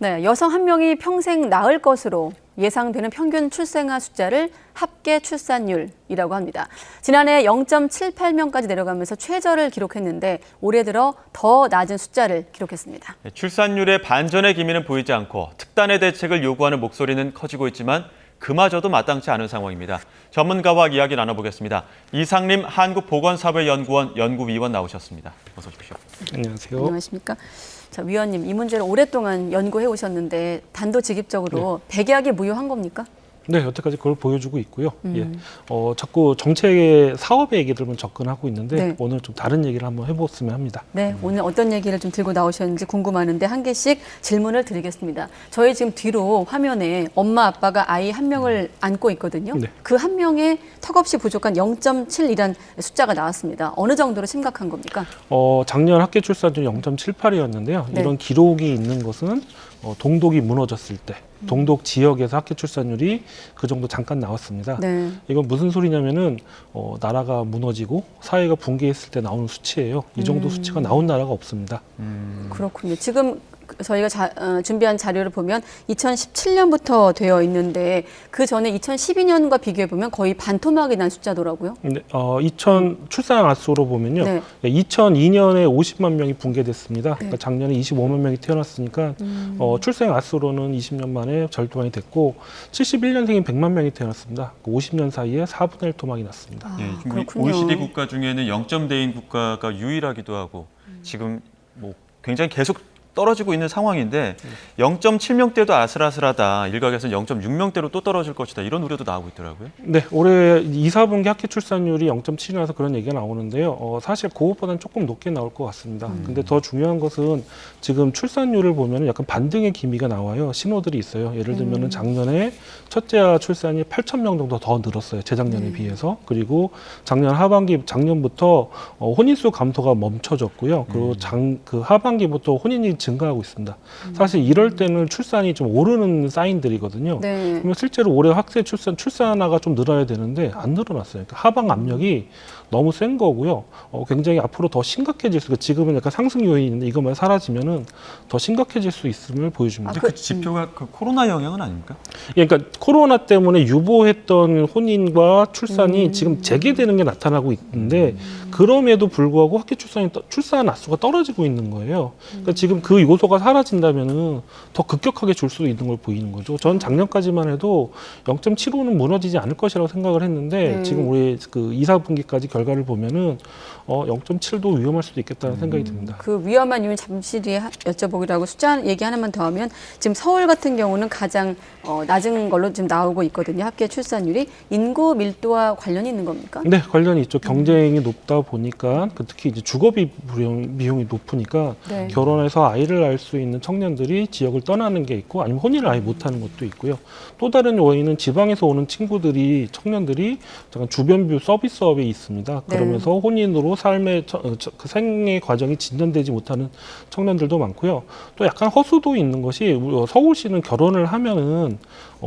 네, 여성 한 명이 평생 낳을 것으로 예상되는 평균 출생아 숫자를 합계 출산율이라고 합니다. 지난해 0.78명까지 내려가면서 최저를 기록했는데 올해 들어 더 낮은 숫자를 기록했습니다. 출산율의 반전의 기미는 보이지 않고 특단의 대책을 요구하는 목소리는 커지고 있지만 그마저도 마땅치 않은 상황입니다. 전문가와 이야기 나눠보겠습니다. 이상림 한국보건사회연구원 연구위원 나오셨습니다. 어서 오십시오. 안녕하세요. 안녕하십니까? 자, 위원님, 이 문제를 오랫동안 연구해 오셨는데 단도직입적으로 백약이 무효한 겁니까? 네, 여태까지 그걸 보여주고 있고요. 자꾸 정책의 사업의 얘기들만 접근하고 있는데 네. 오늘 좀 다른 얘기를 한번 해보았으면 합니다. 네, 오늘 어떤 얘기를 좀 들고 나오셨는지 궁금하는데 한 개씩 질문을 드리겠습니다. 저희 지금 뒤로 화면에 엄마, 아빠가 아이 한 명을 안고 있거든요. 네. 그 한 명에 턱없이 부족한 0.7이란 숫자가 나왔습니다. 어느 정도로 심각한 겁니까? 작년 합계 출산율이 0.78이었는데요. 네. 이런 기록이 있는 것은 동독이 무너졌을 때 동독 지역에서 합계 출산율이 그 정도 잠깐 나왔습니다. 네. 이건 무슨 소리냐면은 나라가 무너지고 사회가 붕괴했을 때 나오는 수치예요. 이 정도 수치가 나온 나라가 없습니다. 그렇군요. 지금 저희가 준비한 자료를 보면 2017년부터 되어 있는데 그 전에 2012년과 비교해 보면 거의 반토막이 난 숫자더라고요. 네, 출산 아수로 보면요. 네. 2002년에 50만 명이 붕괴됐습니다. 그러니까 작년에 25만 명이 태어났으니까 출생 아수로는 20년 만에 절토막이 됐고 71년생인 100만 명이 태어났습니다. 50년 사이에 4분의 1 토막이 났습니다. 그렇군요. OECD 국가 중에는 0점대인 국가가 유일하기도 하고 지금 뭐 굉장히 계속 떨어지고 있는 상황인데 0.7명대도 아슬아슬하다. 일각에서는 0.6명대로 또 떨어질 것이다. 이런 우려도 나오고 있더라고요. 네, 올해 2, 4분기 합계 출산율이 0.7이라서 그런 얘기가 나오는데요. 사실 그것보다는 조금 높게 나올 것 같습니다. 근데 더 중요한 것은 지금 출산율을 보면 약간 반등의 기미가 나와요. 신호들이 있어요. 예를 들면 작년에 첫째아 출산이 8,000명 정도 더 늘었어요. 재작년에 비해서. 그리고 작년부터 혼인수 감소가 멈춰졌고요. 그리고 그 하반기부터 혼인이 증가하고 있습니다. 사실 이럴 때는 출산이 좀 오르는 사인들이거든요. 네. 그러면 실제로 올해 확대 출산화가 좀 늘어야 되는데 안 늘어났어요. 그러니까 하방 압력이 너무 센 거고요. 굉장히 앞으로 더 심각해질 수, 지금은 약간 상승 요인인데 이것만 사라지면은 더 심각해질 수 있음을 보여줍니다. 근데 그 지표가 그 코로나 영향은 아닙니까? 그러니까 코로나 때문에 유보했던 혼인과 출산이 지금 재개되는 게 나타나고 있는데 그럼에도 불구하고 합계 출산 횟수가 떨어지고 있는 거예요. 그러니까 지금 그 요소가 사라진다면은 더 급격하게 줄 수도 있는 걸 보이는 거죠. 전 작년까지만 해도 0.75는 무너지지 않을 것이라고 생각을 했는데 지금 올해 그 2, 4분기까지 결과를 보면은 0.7도 위험할 수도 있겠다는 생각이 듭니다. 그 위험한 이유는 잠시 뒤에 여쭤보기로 하고 숫자 얘기 하나만 더 하면 지금 서울 같은 경우는 가장 낮은 걸로 지금 나오고 있거든요. 합계 출산율이 인구 밀도와 관련이 있는 겁니까? 네, 관련이 있죠. 경쟁이 높다 보니까 특히 이제 주거비 비용이 높으니까 네. 결혼해서 아이를 낳을 수 있는 청년들이 지역을 떠나는 게 있고 아니면 혼인을 아예 못하는 것도 있고요. 또 다른 원인은 지방에서 오는 청년들이 잠깐 주변뷰 서비스업에 있습니다. 그러면서 혼인으로 삶의 그 생애 과정이 진전되지 못하는 청년들도 많고요. 또 약간 허수도 있는 것이 서울시는 결혼을 하면은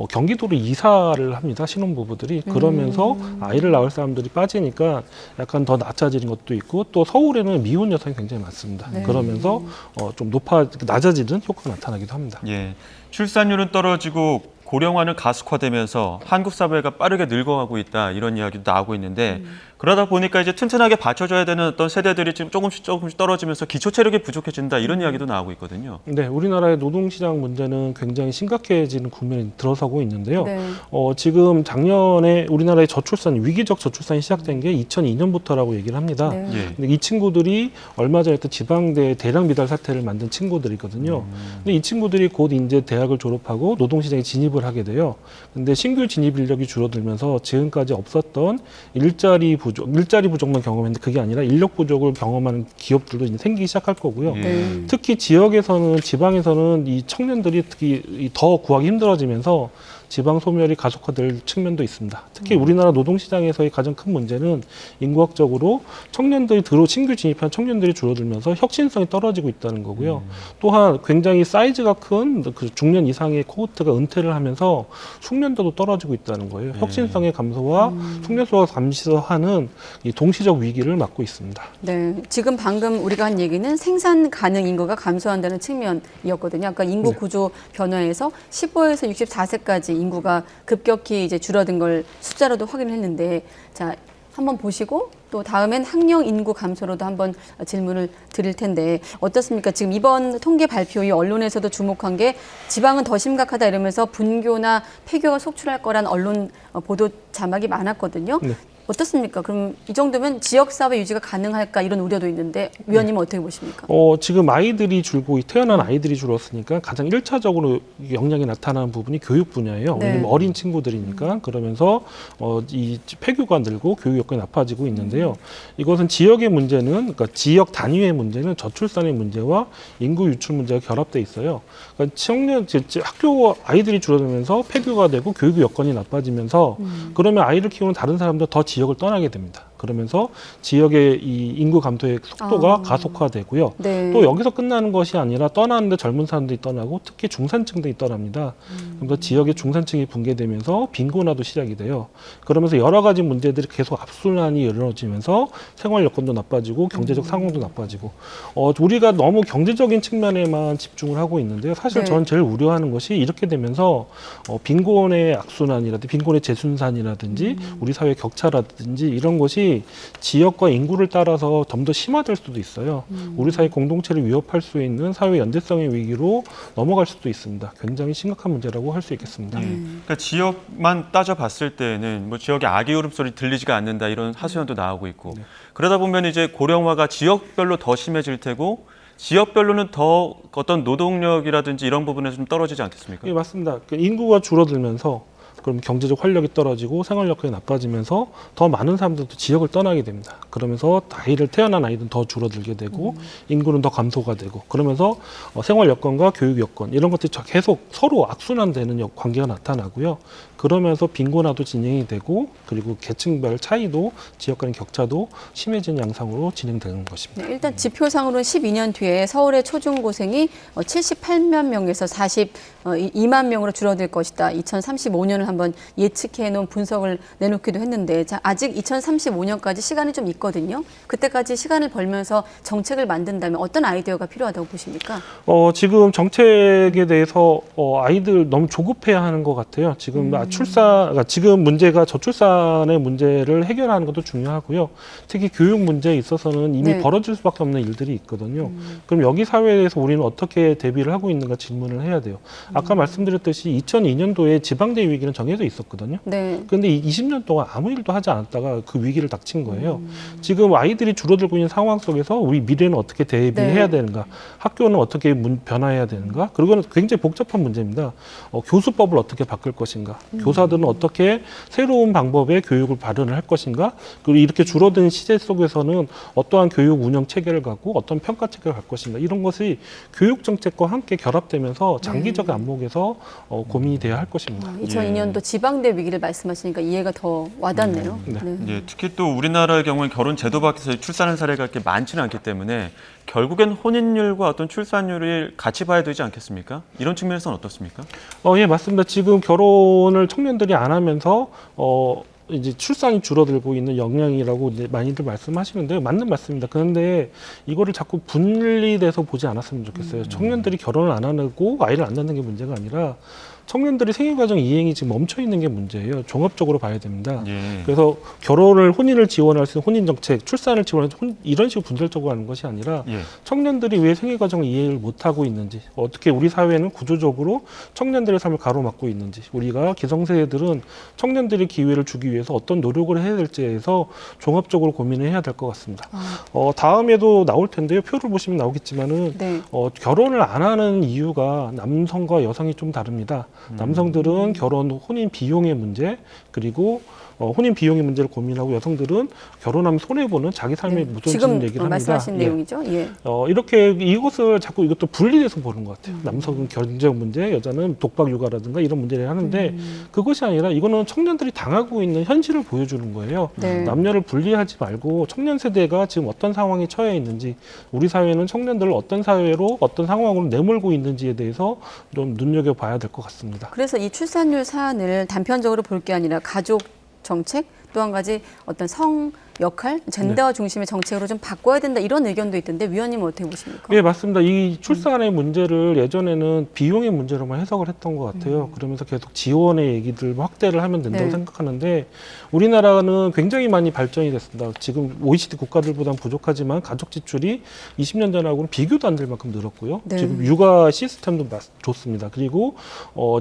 경기도로 이사를 합니다. 신혼부부들이. 그러면서 아이를 낳을 사람들이 빠지니까 약간 더 낮아지는 것도 있고 또 서울에는 미혼 여성이 굉장히 많습니다. 네. 그러면서 좀 낮아지는 효과가 나타나기도 합니다. 예, 출산율은 떨어지고 고령화는 가속화되면서 한국 사회가 빠르게 늙어가고 있다 이런 이야기도 나오고 있는데 그러다 보니까 이제 튼튼하게 받쳐줘야 되는 어떤 세대들이 지금 조금씩 떨어지면서 기초 체력이 부족해진다 이런 이야기도 나오고 있거든요. 네, 우리나라의 노동시장 문제는 굉장히 심각해지는 국면에 들어서고 있는데요. 네. 지금 작년에 우리나라의 위기적 저출산이 시작된 게 2002년부터라고 얘기를 합니다. 네. 예. 근데 이 친구들이 얼마 전에 또 지방대 대량 미달 사태를 만든 친구들이거든요. 근데 이 친구들이 곧 이제 대학을 졸업하고 노동시장에 진입을 하게 돼요. 근데 신규 진입 인력이 줄어들면서 지금까지 없었던 일자리 부족만 경험했는데 그게 아니라 인력 부족을 경험하는 기업들도 이제 생기기 시작할 거고요. 예. 특히 지방에서는 이 청년들이 특히 더 구하기 힘들어지면서 지방 소멸이 가속화될 측면도 있습니다. 특히 우리나라 노동시장에서의 가장 큰 문제는 인구학적으로 청년들이 신규 진입한 청년들이 줄어들면서 혁신성이 떨어지고 있다는 거고요. 또한 굉장히 사이즈가 큰 그 중년 이상의 코호트가 은퇴를 하면서 숙련도도 떨어지고 있다는 거예요. 혁신성의 감소와 숙련도가 감소하는 이 동시적 위기를 맞고 있습니다. 네, 지금 방금 우리가 한 얘기는 생산 가능 인구가 감소한다는 측면이었거든요. 아까 인구 구조 변화에서 15에서 64세까지 인구가 급격히 이제 줄어든 걸 숫자로도 확인을 했는데, 자, 한번 보시고 또 다음엔 학령 인구 감소로도 한번 질문을 드릴 텐데 어떻습니까? 지금 이번 통계 발표이 언론에서도 주목한 게 지방은 더 심각하다 이러면서 분교나 폐교가 속출할 거란 언론 보도 자막이 많았거든요. 네. 어떻습니까? 그럼 이 정도면 지역사회 유지가 가능할까 이런 우려도 있는데 위원님은 어떻게 보십니까? 지금 아이들이 태어난 아이들이 줄었으니까 가장 1차적으로 영향이 나타나는 부분이 교육 분야예요. 네. 왜냐면 어린 친구들이니까. 그러면서 이 폐교가 늘고 교육 여건이 나빠지고 있는데요. 이것은 지역의 문제는, 그러니까 지역 단위의 문제는 저출산의 문제와 인구 유출 문제가 결합돼 있어요. 그러니까 학교 아이들이 줄어들면서 폐교가 되고 교육 여건이 나빠지면서 그러면 아이를 키우는 다른 사람도 더 지역을 떠나게 됩니다. 그러면서 지역의 이 인구 감소의 속도가 가속화되고요. 네. 또 여기서 끝나는 것이 아니라 떠나는데 젊은 사람들이 떠나고 특히 중산층들이 떠납니다. 그러면서 지역의 중산층이 붕괴되면서 빈곤화도 시작이 돼요. 그러면서 여러 가지 문제들이 계속 악순환이 이루어지면서 생활 여건도 나빠지고 경제적 상황도 나빠지고 우리가 너무 경제적인 측면에만 집중을 하고 있는데요. 사실 네. 저는 제일 우려하는 것이 이렇게 되면서 빈곤의 악순환이라든지 빈곤의 재순산이라든지 우리 사회 격차라든지 이런 것이 지역과 인구를 따라서 좀 더 심화될 수도 있어요. 우리 사회 공동체를 위협할 수 있는 사회 연대성의 위기로 넘어갈 수도 있습니다. 굉장히 심각한 문제라고 할 수 있겠습니다. 그러니까 지역만 따져봤을 때는 뭐 지역의 아기 울음소리 들리지가 않는다 이런 하소연도 나오고 있고 그러다 보면 이제 고령화가 지역별로 더 심해질 테고 지역별로는 더 어떤 노동력이라든지 이런 부분에서 좀 떨어지지 않겠습니까? 예, 맞습니다. 인구가 줄어들면서 그럼 경제적 활력이 떨어지고 생활 여건이 나빠지면서 더 많은 사람들도 지역을 떠나게 됩니다. 그러면서 태어난 아이들은 더 줄어들게 되고 인구는 더 감소가 되고 그러면서 생활 여건과 교육 여건 이런 것들이 계속 서로 악순환되는 관계가 나타나고요. 그러면서 빈곤화도 진행이 되고 그리고 계층별 차이도 지역 간의 격차도 심해진 양상으로 진행되는 것입니다. 네, 일단 지표상으로는 12년 뒤에 서울의 초중고생이 78만 명에서 42만 명으로 줄어들 것이다. 2035년을 한번 예측해 놓은 분석을 내놓기도 했는데 자, 아직 2035년까지 시간이 좀 있거든요. 그때까지 시간을 벌면서 정책을 만든다면 어떤 아이디어가 필요하다고 보십니까? 지금 정책에 대해서 아이들 너무 조급해야 하는 것 같아요. 지금 그러니까 지금 문제가 저출산의 문제를 해결하는 것도 중요하고요. 특히 교육 문제에 있어서는 이미 네. 벌어질 수밖에 없는 일들이 있거든요. 그럼 여기 사회에서 우리는 어떻게 대비를 하고 있는가 질문을 해야 돼요. 아까 말씀드렸듯이 2002년도에 지방대 위기는 정해져 있었거든요. 네. 그런데 20년 동안 아무 일도 하지 않았다가 그 위기를 닥친 거예요. 지금 아이들이 줄어들고 있는 상황 속에서 우리 미래는 어떻게 대비해야 되는가, 학교는 어떻게 변화해야 되는가, 그리고는 굉장히 복잡한 문제입니다. 교수법을 어떻게 바꿀 것인가, 교사들은 어떻게 새로운 방법의 교육을 발현을 할 것인가, 그리고 이렇게 줄어든 시대 속에서는 어떠한 교육 운영 체계를 갖고 어떤 평가 체계를 갈 것인가, 이런 것이 교육 정책과 함께 결합되면서 장기적 안목에서 고민이 돼야 할 것입니다. 2002년도 지방대 위기를 말씀하시니까 이해가 더 와닿네요. 네. 예, 특히 또 우리나라의 경우에 결혼 제도 밖에서 출산한 사례가 그렇게 많지는 않기 때문에 결국엔 혼인율과 어떤 출산율을 같이 봐야 되지 않겠습니까? 이런 측면에서는 어떻습니까? 예, 맞습니다. 지금 결혼을 청년들이 안 하면서 이제 출산이 줄어들고 있는 영향이라고 이제 많이들 말씀하시는데요. 맞는 말씀입니다. 그런데 이거를 자꾸 분리돼서 보지 않았으면 좋겠어요. 청년들이 결혼을 안 하고 아이를 안 낳는 게 문제가 아니라 청년들이 생애과정 이행이 지금 멈춰 있는 게 문제예요. 종합적으로 봐야 됩니다. 예. 그래서 혼인을 지원할 수 있는 혼인 정책, 출산을 지원할 수 있는 이런 식으로 분설적으로 하는 것이 아니라 예. 청년들이 왜 생애과정을 이해를 못하고 있는지, 어떻게 우리 사회는 구조적으로 청년들의 삶을 가로막고 있는지, 우리가 기성세대들은 청년들의 기회를 주기 위해서 어떤 노력을 해야 될지에 대해서 종합적으로 고민을 해야 될 것 같습니다. 다음에도 나올 텐데요. 표를 보시면 나오겠지만은 네. 결혼을 안 하는 이유가 남성과 여성이 좀 다릅니다. 남성들은 결혼, 혼인 비용의 문제, 그리고 혼인 비용의 문제를 고민하고 여성들은 결혼하면 손해보는 자기 삶에 무너지는 지금 얘기를 합니다. 말씀하신 내용이죠. 예. 이렇게 이것을 자꾸 이것도 분리돼서 보는 것 같아요. 남성은 경제적 문제, 여자는 독박 육아라든가 이런 문제를 하는데 그것이 아니라 이거는 청년들이 당하고 있는 현실을 보여주는 거예요. 네. 남녀를 분리하지 말고 청년 세대가 지금 어떤 상황에 처해 있는지, 우리 사회는 청년들을 어떤 사회로 어떤 상황으로 내몰고 있는지에 대해서 좀 눈여겨봐야 될 것 같습니다. 그래서 이 출산율 사안을 단편적으로 볼 게 아니라 가족 정책, 또 한 가지 어떤 성 역할, 젠더 중심의 정책으로 좀 바꿔야 된다 이런 의견도 있던데 위원님은 어떻게 보십니까? 예, 맞습니다. 이 출산의 문제를 예전에는 비용의 문제로만 해석을 했던 것 같아요. 그러면서 계속 지원의 얘기들 확대를 하면 된다고 네. 생각하는데 우리나라는 굉장히 많이 발전이 됐습니다. 지금 OECD 국가들보다는 부족하지만 가족 지출이 20년 전하고는 비교도 안 될 만큼 늘었고요. 네. 지금 육아 시스템도 좋습니다. 그리고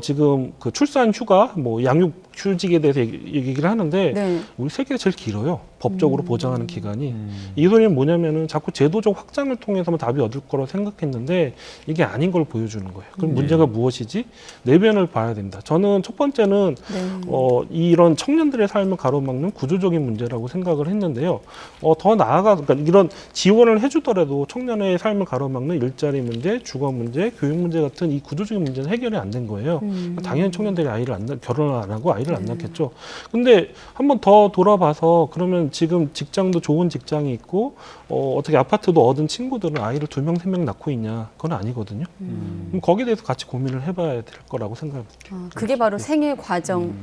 지금 그 출산 휴가, 뭐 양육 휴직에 대해서 얘기를 하는데 네. 우리 세계에서 제일 길어요. 법적으로 보장하는 기간이. 이 소리는 뭐냐면은 자꾸 제도적 확장을 통해서만 답이 얻을 거라고 생각했는데 이게 아닌 걸 보여주는 거예요. 그럼 문제가 무엇이지? 내면을 봐야 됩니다. 저는 첫 번째는 이런 청년들의 삶을 가로막는 구조적인 문제라고 생각을 했는데요. 더 나아가 그러니까 이런 지원을 해주더라도 청년의 삶을 가로막는 일자리 문제, 주거 문제, 교육 문제 같은 이 구조적인 문제는 해결이 안 된 거예요. 당연히 청년들이 결혼을 안 하고 아이를 안 낳겠죠. 근데 한번 더 돌아봐서 그러면 지금 직장도 좋은 직장이 있고 어떻게 아파트도 얻은 친구들은 아이를 2명, 3명 낳고 있냐? 그건 아니거든요. 그럼 거기에 대해서 같이 고민을 해봐야 될 거라고 생각합니다. 그게 바로 생애 과정의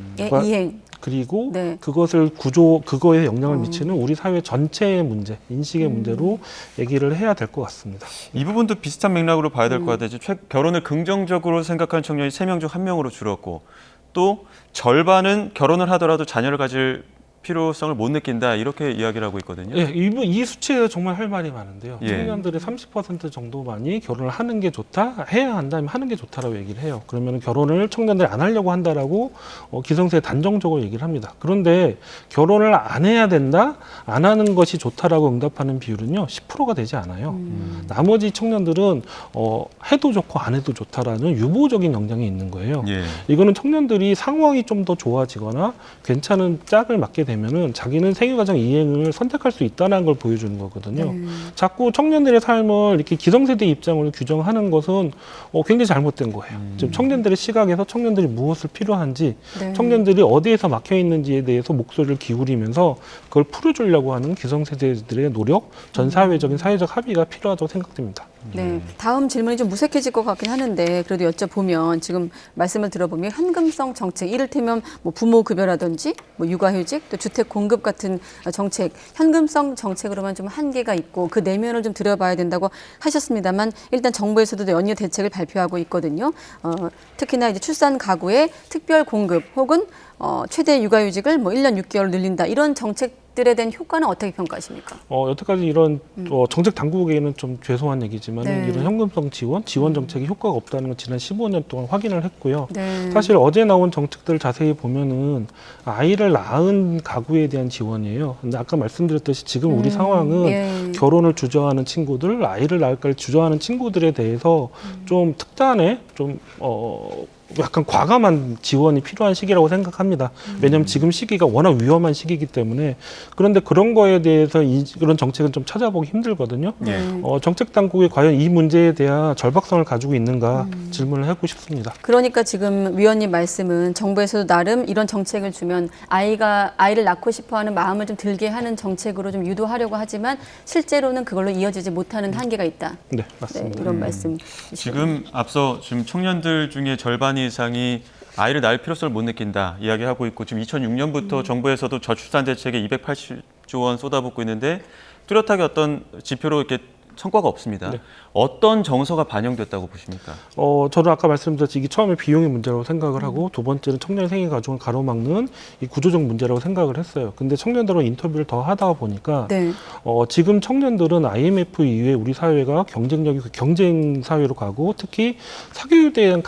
이행. 그리고 네. 그거에 영향을 미치는 우리 사회 전체의 문제, 인식의 문제로 얘기를 해야 될 것 같습니다. 이 부분도 비슷한 맥락으로 봐야 될 것 같아요. 결혼을 긍정적으로 생각하는 청년이 3명 중 1명으로 줄었고 또 절반은 결혼을 하더라도 자녀를 가질 필요성을 못 느낀다 이렇게 이야기를 하고 있거든요. 예, 이 수치에 정말 할 말이 많은데요. 예. 청년들의 30% 정도만이 결혼을 하는 게 좋다, 해야 한다면 하는 게 좋다라고 얘기를 해요. 그러면 결혼을 청년들이 안 하려고 한다라고 기성세에 단정적으로 얘기를 합니다. 그런데 결혼을 안 해야 된다, 안 하는 것이 좋다라고 응답하는 비율은요 10%가 되지 않아요. 나머지 청년들은 해도 좋고 안 해도 좋다라는 유보적인 영향이 있는 거예요. 예. 이거는 청년들이 상황이 좀 더 좋아지거나 괜찮은 짝을 맞게 되면은 자기는 생애과정 이행을 선택할 수 있다는 걸 보여주는 거거든요. 자꾸 청년들의 삶을 이렇게 기성세대 입장으로 규정하는 것은 굉장히 잘못된 거예요. 지금 청년들의 시각에서 청년들이 무엇을 필요한지, 네. 청년들이 어디에서 막혀 있는지에 대해서 목소리를 기울이면서 그걸 풀어주려고 하는 기성세대들의 노력, 전 사회적인 사회적 합의가 필요하다고 생각됩니다. 네. 다음 질문이 좀 무색해질 것 같긴 하는데 그래도 여쭤보면 지금 말씀을 들어보면 현금성 정책, 이를테면 뭐 부모 급여라든지 뭐 육아휴직, 또 주택 공급 같은 정책, 현금성 정책으로만 좀 한계가 있고 그 내면을 좀 들여봐야 된다고 하셨습니다만 일단 정부에서도 연이어 대책을 발표하고 있거든요. 특히나 이제 출산 가구의 특별 공급 혹은 최대 육아휴직을 뭐 1년 6개월 늘린다 이런 정책들에 대한 효과는 어떻게 평가하십니까? 여태까지 이런 정책 당국에게는 좀 죄송한 얘기지만 네. 이런 현금성 지원 정책이 효과가 없다는 건 지난 15년 동안 확인을 했고요. 네. 사실 어제 나온 정책들을 자세히 보면은 아이를 낳은 가구에 대한 지원이에요. 근데 아까 말씀드렸듯이 지금 우리 상황은 예. 결혼을 주저하는 친구들, 아이를 낳을까 주저하는 친구들에 대해서 좀 특단의 약간 과감한 지원이 필요한 시기라고 생각합니다. 왜냐하면 지금 시기가 워낙 위험한 시기이기 때문에. 그런데 그런 거에 대해서 그런 정책은 좀 찾아보기 힘들거든요. 예. 정책 당국이 과연 이 문제에 대한 절박성을 가지고 있는가 질문을 하고 싶습니다. 그러니까 지금 위원님 말씀은 정부에서도 나름 이런 정책을 주면 아이를 낳고 싶어하는 마음을 좀 들게 하는 정책으로 좀 유도하려고 하지만 실제로는 그걸로 이어지지 못하는 한계가 있다. 네, 네, 맞습니다. 이런 말씀. 지금 앞서 지금 청년들 중에 절반 이상이 아이를 낳을 필요성을 못 느낀다 이야기하고 있고 지금 2006년부터 정부에서도 저출산 대책에 280조 원 쏟아붓고 있는데 뚜렷하게 어떤 지표로 이렇게 성과가 없습니다. 네. 어떤 정서가 반영됐다고 보십니까? 저는 아까 말씀드렸듯이 이게 처음에 비용의 문제라고 생각을 하고 두 번째는 청년 생애 가족을 가로막는 이 구조적 문제라고 생각을 했어요. 근데 청년들과 인터뷰를 더 하다 보니까 네. 지금 청년들은 IMF 이후에 우리 사회가 경쟁 사회로 가고 특히 사교육에 대한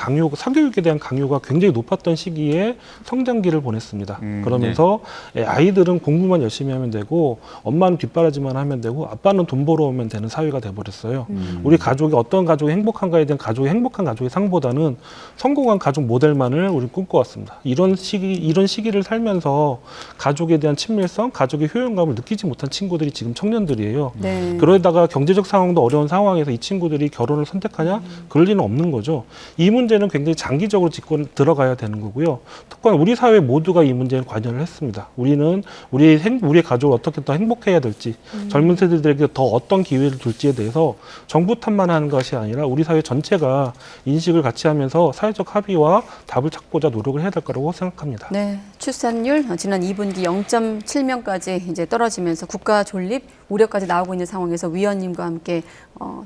강요가 굉장히 높았던 시기에 성장기를 보냈습니다. 그러면서 아이들은 공부만 열심히 하면 되고 엄마는 뒷바라지만 하면 되고 아빠는 돈 벌어오면 되는 사회가 문제가 돼버렸어요. 우리 가족이 어떤 가족이 행복한가에 대한 행복한 가족의 상보다는 성공한 가족 모델만을 우리 꿈꿔왔습니다. 이런 시기를 살면서 가족에 대한 친밀성, 가족의 효용감을 느끼지 못한 친구들이 지금 청년들이에요. 네. 그러다가 경제적 상황도 어려운 상황에서 이 친구들이 결혼을 선택하냐? 그럴 리는 없는 거죠. 이 문제는 굉장히 장기적으로 짚고 들어가야 되는 거고요. 특히 우리 사회 모두가 이 문제에 관여를 했습니다. 우리는 우리 가족을 어떻게 더 행복해야 될지, 젊은 세대들에게 더 어떤 기회를 줄지에 대해서 정부 탓만 하는 것이 아니라 우리 사회 전체가 인식을 같이 하면서 사회적 합의와 답을 찾고자 노력을 해야 될 거라고 생각합니다. 네, 출산율 지난 2분기 0.7명까지 이제 떨어지면서 국가 존립 우려까지 나오고 있는 상황에서 위원님과 함께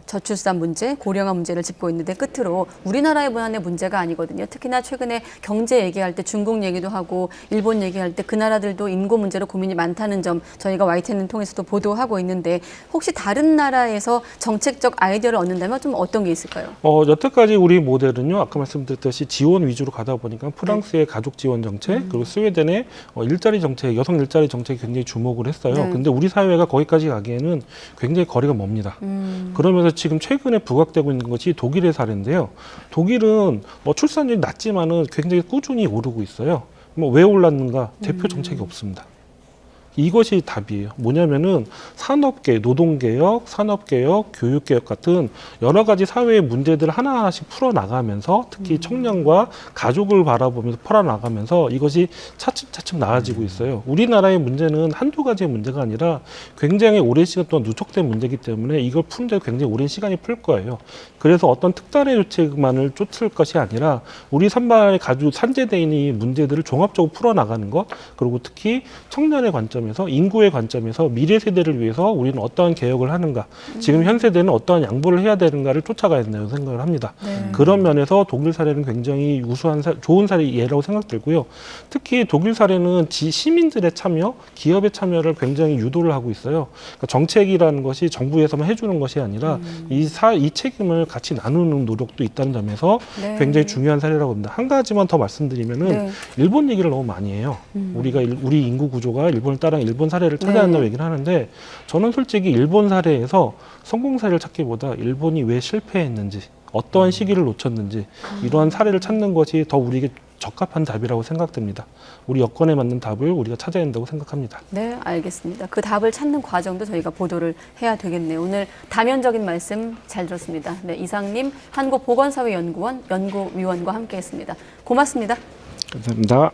저출산 문제, 고령화 문제를 짚고 있는데 끝으로 우리나라의 문화의 문제가 아니거든요. 특히나 최근에 경제 얘기할 때 중국 얘기도 하고 일본 얘기할 때 그 나라들도 인구 문제로 고민이 많다는 점 저희가 YTN 통해서도 보도하고 있는데 혹시 다른 나라에서 정책적 아이디어를 얻는다면 좀 어떤 게 있을까요? 여태까지 우리 모델은요, 아까 말씀드렸듯이 지원 위주로 가다 보니까 프랑스의 가족 지원 정책, 그리고 스웨덴의 일자리 정책, 여성 일자리 정책에 굉장히 주목을 했어요. 네. 근데 우리 사회가 거기까지 가기에는 굉장히 거리가 멉니다. 그러면서 지금 최근에 부각되고 있는 것이 독일의 사례인데요. 독일은 출산율이 낮지만은 굉장히 꾸준히 오르고 있어요. 왜 올랐는가? 대표 정책이 없습니다. 이것이 답이에요. 뭐냐면은 산업개혁, 노동개혁, 산업개혁, 교육개혁 같은 여러 가지 사회의 문제들을 하나하나씩 풀어나가면서 특히 청년과 가족을 바라보면서 풀어나가면서 이것이 차츰차츰 나아지고 있어요. 우리나라의 문제는 한두 가지의 문제가 아니라 굉장히 오랜 시간 동안 누적된 문제이기 때문에 이걸 푸는데 굉장히 오랜 시간이 풀 거예요. 그래서 어떤 특단의 정책만을 쫓을 것이 아니라 우리 산발의 가족, 산재대인이 문제들을 종합적으로 풀어나가는 것, 그리고 특히 청년의 관점 인구의 관점에서 미래 세대를 위해서 우리는 어떠한 개혁을 하는가, 지금 현 세대는 어떠한 양보를 해야 되는가를 쫓아가야 된다고 생각을 합니다. 네. 그런 면에서 독일 사례는 굉장히 우수한 좋은 예라고 생각들고요. 특히 독일 사례는 시민들의 참여, 기업의 참여를 굉장히 유도를 하고 있어요. 그러니까 정책이라는 것이 정부에서만 해주는 것이 아니라 이 책임을 같이 나누는 노력도 있다는 점에서 네. 굉장히 중요한 사례라고 봅니다. 한 가지만 더 말씀드리면은 네. 일본 얘기를 너무 많이 해요. 우리 인구 구조가 일본을 따라 일본 사례를 찾아야 한다고 얘기를 하는데, 저는 솔직히 일본 사례에서 성공 사례를 찾기보다 일본이 왜 실패했는지, 어떠한 시기를 놓쳤는지 이러한 사례를 찾는 것이 더 우리에게 적합한 답이라고 생각됩니다. 우리 여건에 맞는 답을 우리가 찾아야 한다고 생각합니다. 네, 알겠습니다. 그 답을 찾는 과정도 저희가 보도를 해야 되겠네요. 오늘 다면적인 말씀 잘 들었습니다. 네, 이상님 한국보건사회연구원 연구위원과 함께했습니다. 고맙습니다. 감사합니다.